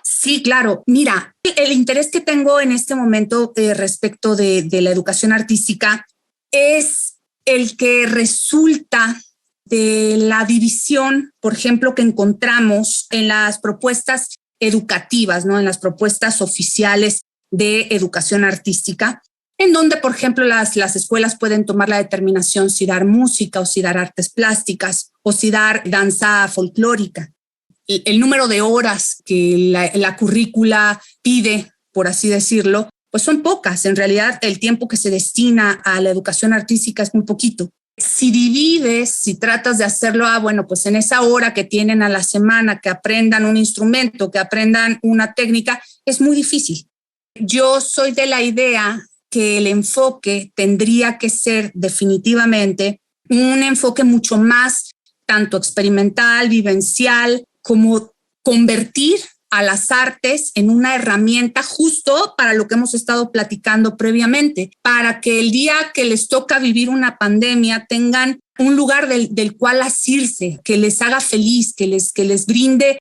Sí, claro. Mira, el interés que tengo en este momento respecto de la educación artística es el que resulta de la división, por ejemplo, que encontramos en las propuestas educativas, ¿no? En las propuestas oficiales de educación artística, en donde, por ejemplo, las escuelas pueden tomar la determinación si dar música o si dar artes plásticas o si dar danza folclórica. El número de horas que la currícula pide, por así decirlo, pues son pocas. En realidad, el tiempo que se destina a la educación artística es muy poquito. Si divides, si tratas de hacerlo, bueno, pues en esa hora que tienen a la semana que aprendan un instrumento, que aprendan una técnica, es muy difícil. Yo soy de la idea que el enfoque tendría que ser definitivamente un enfoque mucho más tanto experimental, vivencial, como convertir a las artes en una herramienta justo para lo que hemos estado platicando previamente, para que el día que les toca vivir una pandemia tengan un lugar del cual asirse, que les haga feliz, que les brinde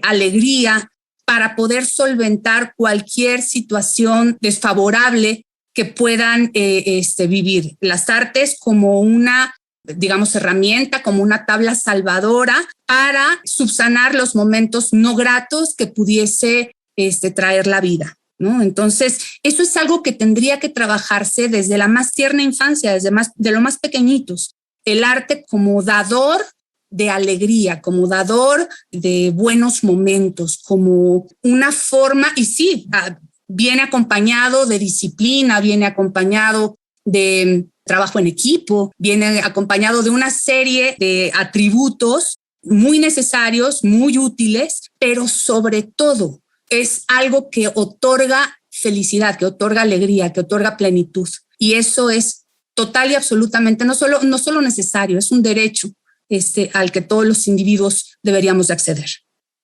alegría para poder solventar cualquier situación desfavorable que puedan vivir. Las artes como una, digamos, herramienta, como una tabla salvadora para subsanar los momentos no gratos que pudiese traer la vida, ¿no? Entonces, eso es algo que tendría que trabajarse desde la más tierna infancia, de lo más pequeñitos. El arte como dador de alegría, como dador de buenos momentos, como una forma, y sí, viene acompañado de disciplina, viene acompañado de trabajo en equipo, viene acompañado de una serie de atributos muy necesarios, muy útiles, pero sobre todo es algo que otorga felicidad, que otorga alegría, que otorga plenitud. Y eso es total y absolutamente no solo necesario, es un derecho al que todos los individuos deberíamos de acceder.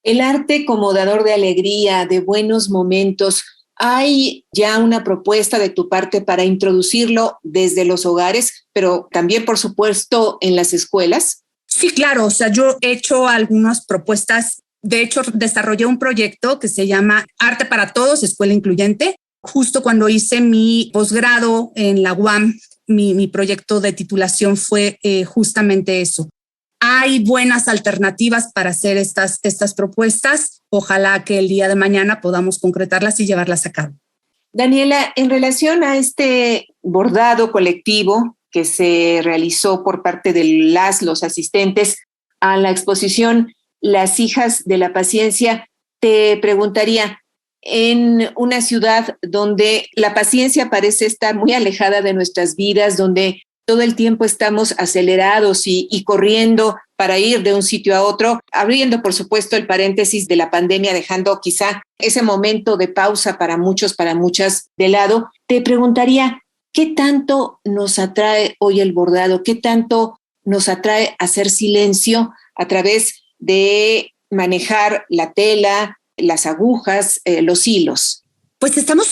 El arte como dador de alegría, de buenos momentos. ¿Hay ya una propuesta de tu parte para introducirlo desde los hogares, pero también, por supuesto, en las escuelas? Sí, claro. O sea, yo he hecho algunas propuestas. De hecho, desarrollé un proyecto que se llama Arte para Todos, Escuela Incluyente. Justo cuando hice mi posgrado en la UAM, mi proyecto de titulación fue justamente eso. Hay buenas alternativas para hacer estas propuestas. Ojalá que el día de mañana podamos concretarlas y llevarlas a cabo. Daniela, en relación a este bordado colectivo que se realizó por parte de los asistentes a la exposición Las hijas de la paciencia, te preguntaría, en una ciudad donde la paciencia parece estar muy alejada de nuestras vidas, donde todo el tiempo estamos acelerados y corriendo para ir de un sitio a otro, abriendo, por supuesto, el paréntesis de la pandemia, dejando quizá ese momento de pausa para muchos, para muchas de lado. Te preguntaría, ¿qué tanto nos atrae hoy el bordado? ¿Qué tanto nos atrae hacer silencio a través de manejar la tela, las agujas, los hilos? Pues estamos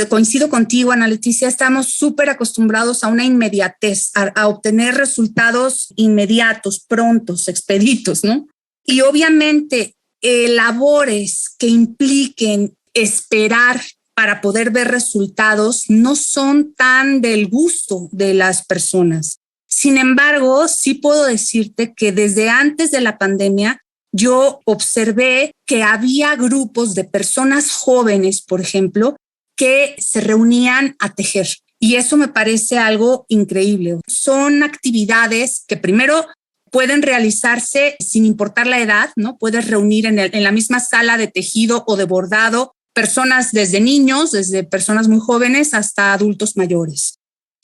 coincido contigo, Ana Leticia, estamos súper acostumbrados a una inmediatez, a obtener resultados inmediatos, prontos, expeditos, ¿no? Y obviamente labores que impliquen esperar para poder ver resultados no son tan del gusto de las personas. Sin embargo, sí puedo decirte que desde antes de la pandemia yo observé que había grupos de personas jóvenes, por ejemplo, que se reunían a tejer. Y eso me parece algo increíble. Son actividades que primero pueden realizarse sin importar la edad, ¿no? Puedes reunir en la misma sala de tejido o de bordado personas desde niños, desde personas muy jóvenes hasta adultos mayores.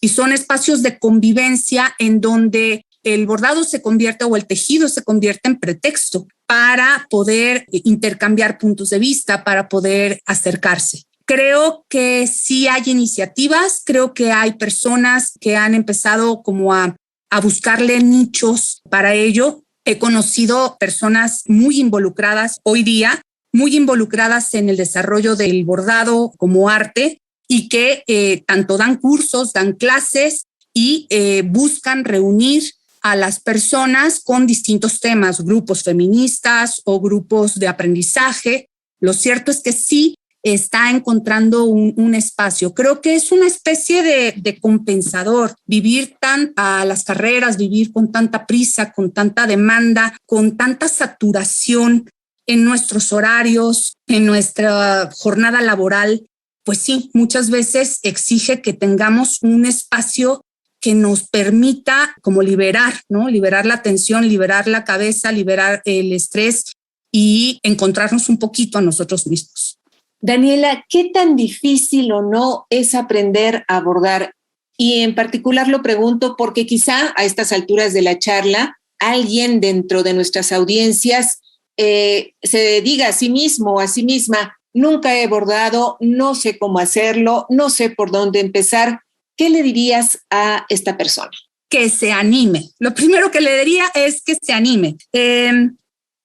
Y son espacios de convivencia en donde el bordado se convierte o el tejido se convierte en pretexto para poder intercambiar puntos de vista, para poder acercarse. Creo que sí hay iniciativas, creo que hay personas que han empezado como a buscarle nichos para ello. He conocido personas muy involucradas hoy día, muy involucradas en el desarrollo del bordado como arte y que tanto dan cursos, dan clases y buscan reunir a las personas con distintos temas, grupos feministas o grupos de aprendizaje, Lo cierto es que sí está encontrando un espacio. Creo que es una especie de compensador, vivir tan a las carreras, vivir con tanta prisa, con tanta demanda, con tanta saturación en nuestros horarios, en nuestra jornada laboral. Pues sí, muchas veces exige que tengamos un espacio que nos permita como liberar, ¿no? Liberar la tensión, liberar la cabeza, liberar el estrés y encontrarnos un poquito a nosotros mismos. Daniela, ¿qué tan difícil o no es aprender a bordar? Y en particular lo pregunto porque quizá a estas alturas de la charla alguien dentro de nuestras audiencias se diga a sí mismo o a sí misma, nunca he bordado, no sé cómo hacerlo, no sé por dónde empezar. ¿Qué le dirías a esta persona? Que se anime. Lo primero que le diría es que se anime.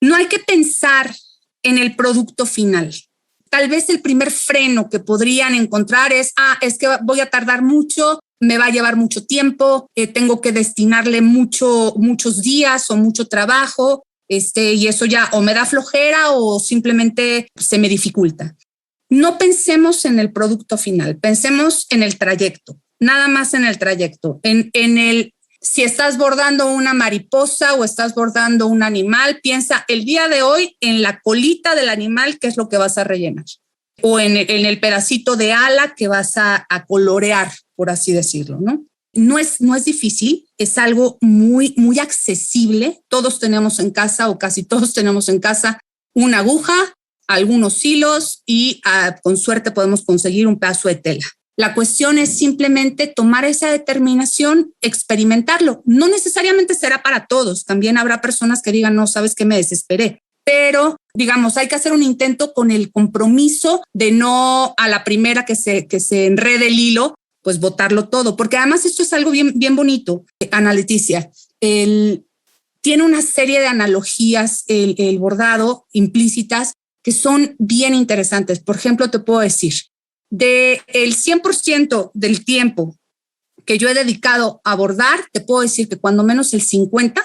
No hay que pensar en el producto final. Tal vez el primer freno que podrían encontrar es que voy a tardar mucho, me va a llevar mucho tiempo, tengo que destinarle muchos días o mucho trabajo, y eso ya o me da flojera o simplemente se me dificulta. No pensemos en el producto final, pensemos en el trayecto, nada más en el trayecto, si estás bordando una mariposa o estás bordando un animal, piensa el día de hoy en la colita del animal, que es lo que vas a rellenar, o en el pedacito de ala que vas a colorear, por así decirlo, ¿no? No es difícil, es algo muy, muy accesible. Todos tenemos en casa o casi todos tenemos en casa una aguja, algunos hilos y con suerte podemos conseguir un pedazo de tela. La cuestión es simplemente tomar esa determinación, experimentarlo. No necesariamente será para todos. También habrá personas que digan, no, sabes que me desesperé. Pero, digamos, hay que hacer un intento con el compromiso de no a la primera que se enrede el hilo, pues botarlo todo. Porque además esto es algo bien, bien bonito, Ana Leticia. Tiene una serie de analogías, el bordado implícitas, que son bien interesantes. Por ejemplo, te puedo decir, del 100% del tiempo que yo he dedicado a bordar, te puedo decir que cuando menos el 50%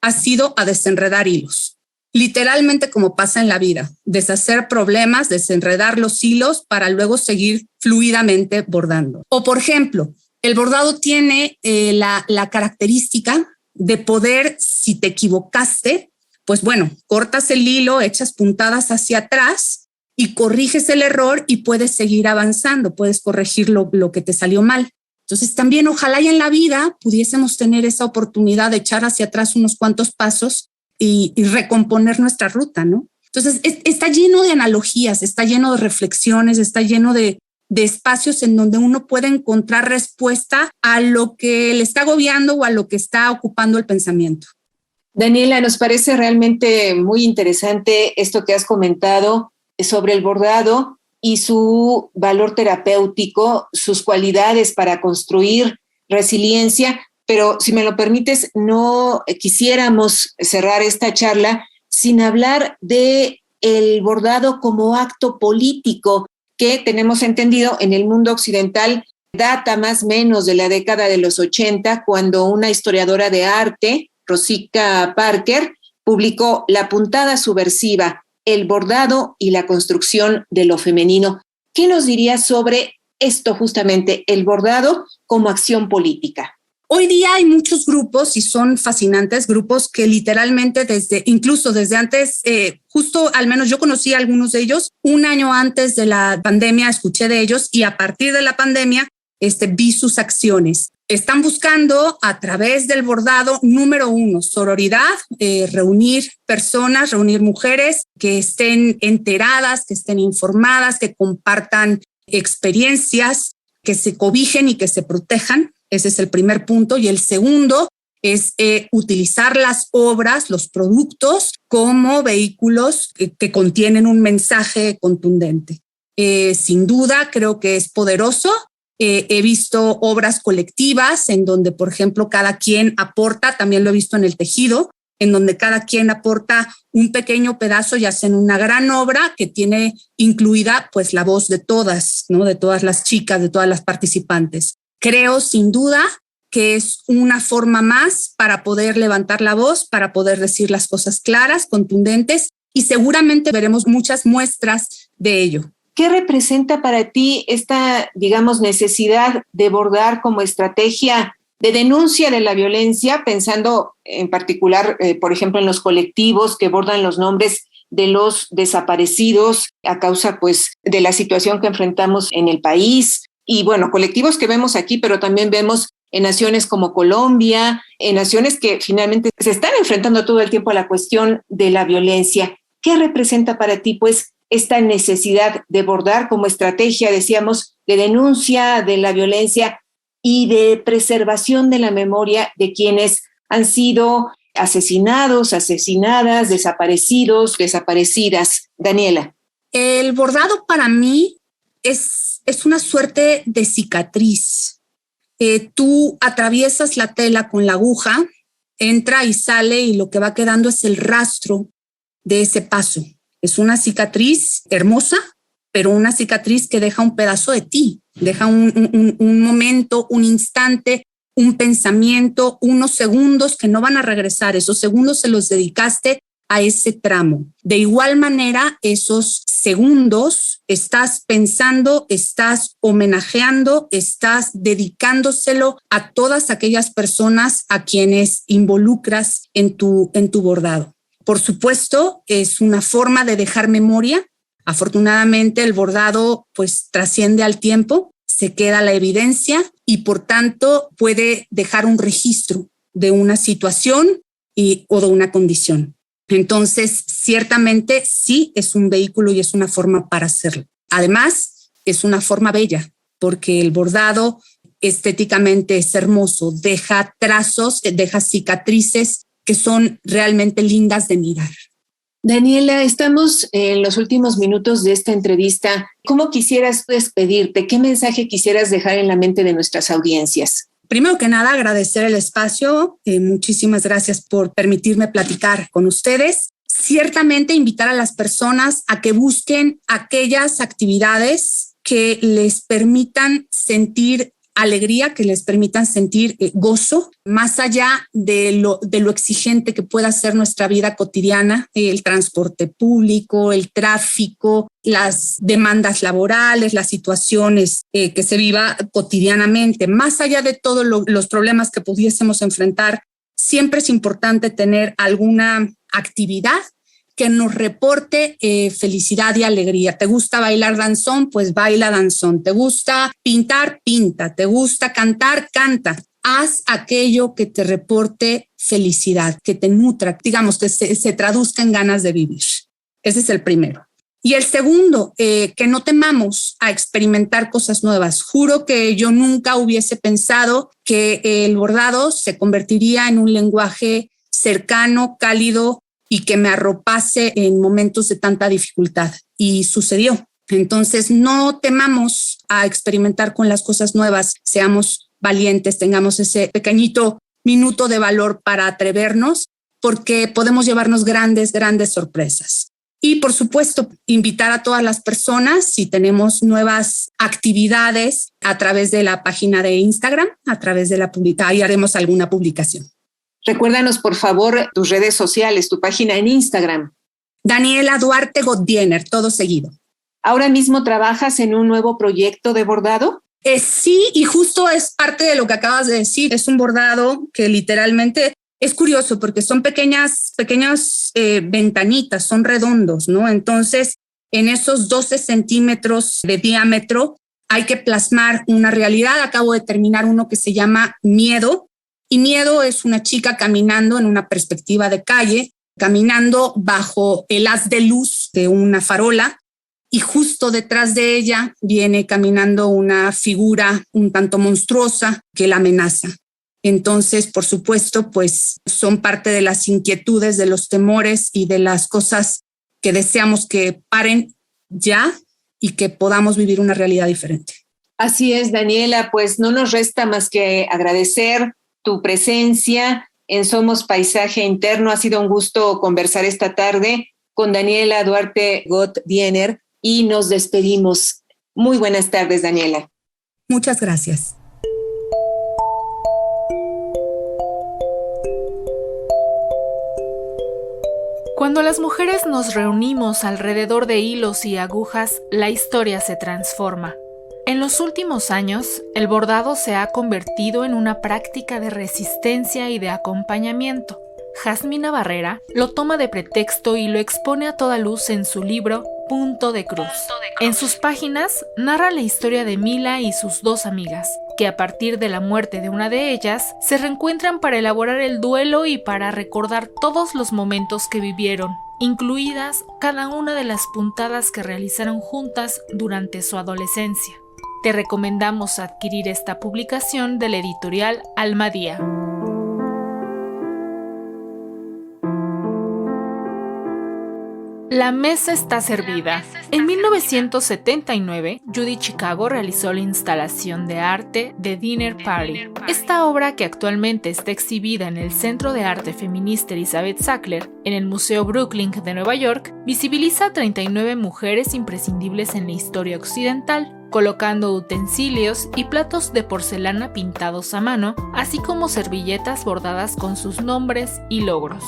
ha sido a desenredar hilos. Literalmente como pasa en la vida, deshacer problemas, desenredar los hilos para luego seguir fluidamente bordando. O por ejemplo, el bordado tiene la característica de poder, si te equivocaste, pues bueno, cortas el hilo, echas puntadas hacia atrás y corriges el error y puedes seguir avanzando, puedes corregir lo que te salió mal. Entonces también ojalá y en la vida pudiésemos tener esa oportunidad de echar hacia atrás unos cuantos pasos y recomponer nuestra ruta, ¿no? Entonces está lleno de analogías, está lleno de reflexiones, está lleno de espacios en donde uno puede encontrar respuesta a lo que le está agobiando o a lo que está ocupando el pensamiento. Daniela, nos parece realmente muy interesante esto que has comentado sobre el bordado y su valor terapéutico, sus cualidades para construir resiliencia, pero si me lo permites, no quisiéramos cerrar esta charla sin hablar de el bordado como acto político que tenemos entendido en el mundo occidental data más o menos de la década de los 80, cuando una historiadora de arte, Rosika Parker, publicó La puntada subversiva, el bordado y la construcción de lo femenino. ¿Qué nos dirías sobre esto justamente, el bordado como acción política? Hoy día hay muchos grupos y son fascinantes, grupos que literalmente incluso desde antes, justo al menos yo conocí a algunos de ellos, un año antes de la pandemia escuché de ellos y a partir de la pandemia vi sus acciones. Están buscando a través del bordado, número uno, sororidad, reunir personas, reunir mujeres que estén enteradas, que estén informadas, que compartan experiencias, que se cobijen y que se protejan. Ese es el primer punto. Y el segundo es utilizar las obras, los productos, como vehículos que contienen un mensaje contundente. Sin duda, creo que es poderoso. He visto obras colectivas en donde, por ejemplo, cada quien aporta, también lo he visto en el tejido, en donde cada quien aporta un pequeño pedazo y hacen una gran obra que tiene incluida pues la voz de todas, ¿no? De todas las chicas, de todas las participantes. Creo sin duda que es una forma más para poder levantar la voz, para poder decir las cosas claras, contundentes y seguramente veremos muchas muestras de ello. ¿Qué representa para ti esta, digamos, necesidad de bordar como estrategia de denuncia de la violencia, pensando en particular, por ejemplo, en los colectivos que bordan los nombres de los desaparecidos a causa, pues, de la situación que enfrentamos en el país? Y bueno, colectivos que vemos aquí, pero también vemos en naciones como Colombia, en naciones que finalmente se están enfrentando todo el tiempo a la cuestión de la violencia. ¿Qué representa para ti, pues, esta necesidad de bordar como estrategia, decíamos, de denuncia de la violencia y de preservación de la memoria de quienes han sido asesinados, asesinadas, desaparecidos, desaparecidas? Daniela. El bordado para mí es una suerte de cicatriz. Tú atraviesas la tela con la aguja, entra y sale, y lo que va quedando es el rastro de ese paso. Es una cicatriz hermosa, pero una cicatriz que deja un pedazo de ti, deja un momento, un instante, un pensamiento, unos segundos que no van a regresar. Esos segundos se los dedicaste a ese tramo. De igual manera, esos segundos estás pensando, estás homenajeando, estás dedicándoselo a todas aquellas personas a quienes involucras en tu bordado. Por supuesto, es una forma de dejar memoria. Afortunadamente, el bordado pues trasciende al tiempo, se queda la evidencia y por tanto puede dejar un registro de una situación o de una condición. Entonces, ciertamente sí es un vehículo y es una forma para hacerlo. Además, es una forma bella, porque el bordado estéticamente es hermoso, deja trazos, deja cicatrices que son realmente lindas de mirar. Daniela, estamos en los últimos minutos de esta entrevista. ¿Cómo quisieras despedirte? ¿Qué mensaje quisieras dejar en la mente de nuestras audiencias? Primero que nada, agradecer el espacio. Muchísimas gracias por permitirme platicar con ustedes. Ciertamente invitar a las personas a que busquen aquellas actividades que les permitan sentir alegría, que les permitan sentir gozo, más allá de lo exigente que pueda ser nuestra vida cotidiana, el transporte público, el tráfico, las demandas laborales, las situaciones que se viva cotidianamente. Más allá de todos los problemas que pudiésemos enfrentar, siempre es importante tener alguna actividad que nos reporte felicidad y alegría. ¿Te gusta bailar danzón? Pues baila danzón. ¿Te gusta pintar? Pinta. ¿Te gusta cantar? Canta. Haz aquello que te reporte felicidad, que te nutra, digamos, que se traduzca en ganas de vivir. Ese es el primero. Y el segundo, que no temamos a experimentar cosas nuevas. Juro que yo nunca hubiese pensado que el bordado se convertiría en un lenguaje cercano, cálido, y que me arropase en momentos de tanta dificultad. Y sucedió. Entonces, no temamos a experimentar con las cosas nuevas, seamos valientes, tengamos ese pequeñito minuto de valor para atrevernos, porque podemos llevarnos grandes sorpresas. Y, por supuesto, invitar a todas las personas, si tenemos nuevas actividades a través de la página de Instagram, a través de ahí haremos alguna publicación. Recuérdanos, por favor, tus redes sociales, tu página en Instagram. Daniela Duarte Godiener, todo seguido. ¿Ahora mismo trabajas en un nuevo proyecto de bordado? Sí, y justo es parte de lo que acabas de decir. Es un bordado que literalmente es curioso porque son pequeñas ventanitas, son redondos, ¿no? Entonces, en esos 12 centímetros de diámetro hay que plasmar una realidad. Acabo de terminar uno que se llama Miedo. Y Miedo es una chica caminando en una perspectiva de calle, caminando bajo el haz de luz de una farola, y justo detrás de ella viene caminando una figura un tanto monstruosa que la amenaza. Entonces, por supuesto, pues son parte de las inquietudes, de los temores y de las cosas que deseamos que paren ya y que podamos vivir una realidad diferente. Así es, Daniela, pues no nos resta más que agradecer tu presencia en Somos Paisaje Interno. Ha sido un gusto conversar esta tarde con Daniela Duarte Godiener y nos despedimos. Muy buenas tardes, Daniela. Muchas gracias. Cuando las mujeres nos reunimos alrededor de hilos y agujas, la historia se transforma. En los últimos años, el bordado se ha convertido en una práctica de resistencia y de acompañamiento. Jasmina Barrera lo toma de pretexto y lo expone a toda luz en su libro Punto de Cruz. En sus páginas narra la historia de Mila y sus dos amigas, que a partir de la muerte de una de ellas, se reencuentran para elaborar el duelo y para recordar todos los momentos que vivieron, incluidas cada una de las puntadas que realizaron juntas durante su adolescencia. Te recomendamos adquirir esta publicación de la editorial Almadía. La mesa está servida. En 1979, Judy Chicago realizó la instalación de arte The Dinner Party. Esta obra, que actualmente está exhibida en el Centro de Arte Feminista Elizabeth Sackler, en el Museo Brooklyn de Nueva York, visibiliza a 39 mujeres imprescindibles en la historia occidental, colocando utensilios y platos de porcelana pintados a mano, así como servilletas bordadas con sus nombres y logros.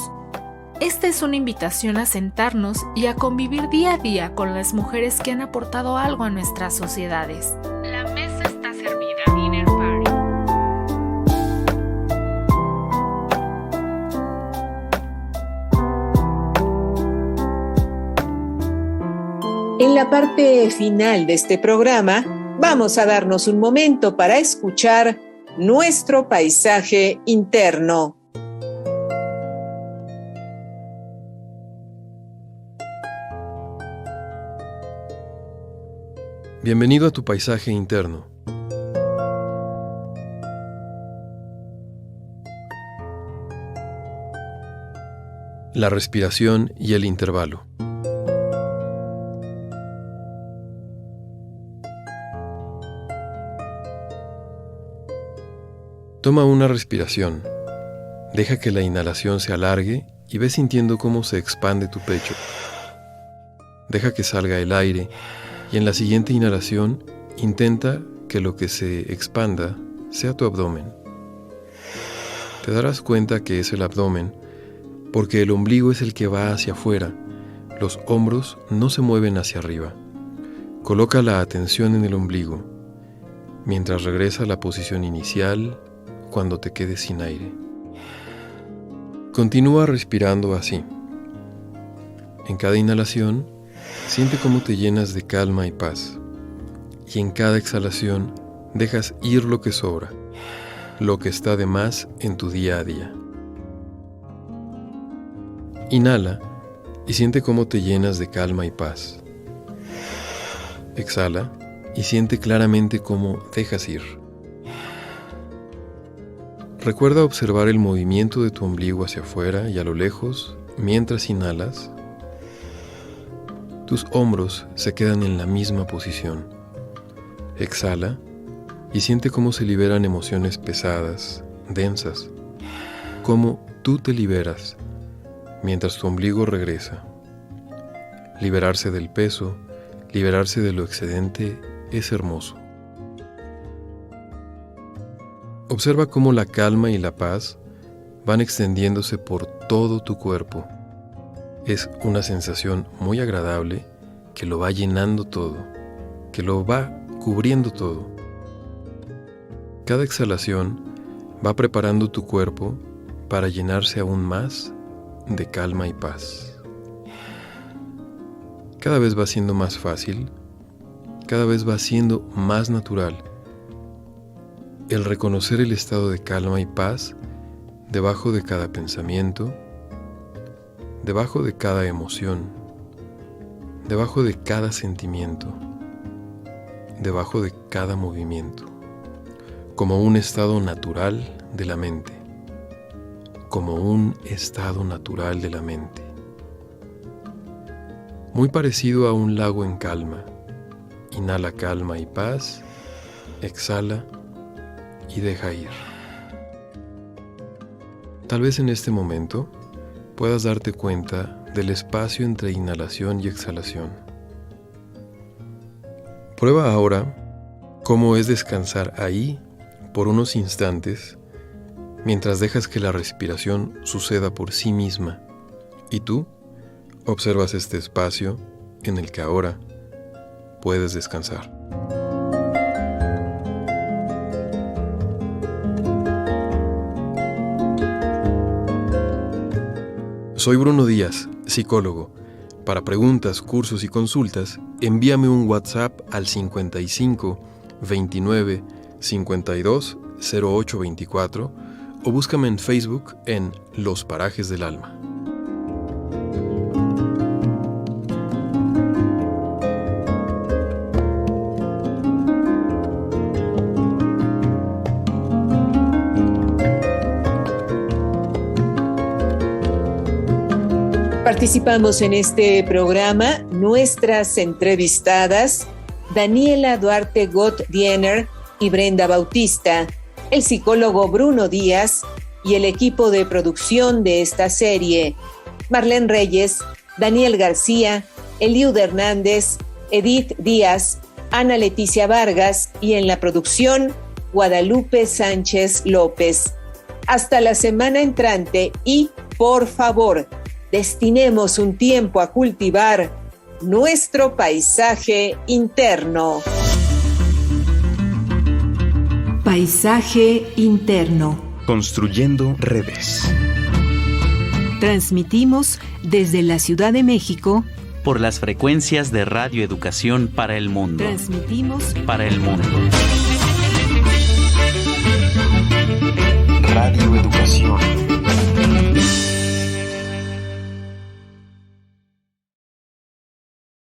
Esta es una invitación a sentarnos y a convivir día a día con las mujeres que han aportado algo a nuestras sociedades. La mesa está servida. Dinner Party. En la parte final de este programa, vamos a darnos un momento para escuchar nuestro paisaje interno. Bienvenido a tu paisaje interno. La respiración y el intervalo. Toma una respiración. Deja que la inhalación se alargue y ve sintiendo cómo se expande tu pecho. Deja que salga el aire. Y en la siguiente inhalación, intenta que lo que se expanda sea tu abdomen. Te darás cuenta que es el abdomen porque el ombligo es el que va hacia afuera. Los hombros no se mueven hacia arriba. Coloca la atención en el ombligo, mientras regresa a la posición inicial cuando te quedes sin aire. Continúa respirando así. En cada inhalación, siente cómo te llenas de calma y paz, y en cada exhalación dejas ir lo que sobra, lo que está de más en tu día a día. Inhala y siente cómo te llenas de calma y paz. Exhala y siente claramente cómo dejas ir. Recuerda observar el movimiento de tu ombligo hacia afuera y a lo lejos mientras inhalas. Tus hombros se quedan en la misma posición. Exhala y siente cómo se liberan emociones pesadas, densas. Cómo tú te liberas mientras tu ombligo regresa. Liberarse del peso, liberarse de lo excedente es hermoso. Observa cómo la calma y la paz van extendiéndose por todo tu cuerpo. Es una sensación muy agradable que lo va llenando todo, que lo va cubriendo todo. Cada exhalación va preparando tu cuerpo para llenarse aún más de calma y paz. Cada vez va siendo más fácil, cada vez va siendo más natural el reconocer el estado de calma y paz debajo de cada pensamiento, debajo de cada emoción, debajo de cada sentimiento, debajo de cada movimiento, como un estado natural de la mente, como un estado natural de la mente. Muy parecido a un lago en calma. Inhala calma y paz, exhala y deja ir. Tal vez en este momento puedas darte cuenta del espacio entre inhalación y exhalación. Prueba ahora cómo es descansar ahí por unos instantes mientras dejas que la respiración suceda por sí misma y tú Observas este espacio en el que ahora puedes descansar. Soy Bruno Díaz, psicólogo. Para preguntas, cursos y consultas, envíame un WhatsApp al 55 29 52 08 24 o búscame en Facebook en Los Parajes del Alma. Participamos en este programa nuestras entrevistadas Daniela Duarte Gott-Diener y Brenda Bautista, el psicólogo Bruno Díaz y el equipo de producción de esta serie, Marlene Reyes, Daniel García, Eliud Hernández, Edith Díaz, Ana Leticia Vargas y en la producción, Guadalupe Sánchez López. Hasta la semana entrante y, por favor, destinemos un tiempo a cultivar nuestro paisaje interno. Paisaje interno. Construyendo redes. Transmitimos desde la Ciudad de México por las frecuencias de Radio Educación para el Mundo. Transmitimos para el mundo. Radio Educación.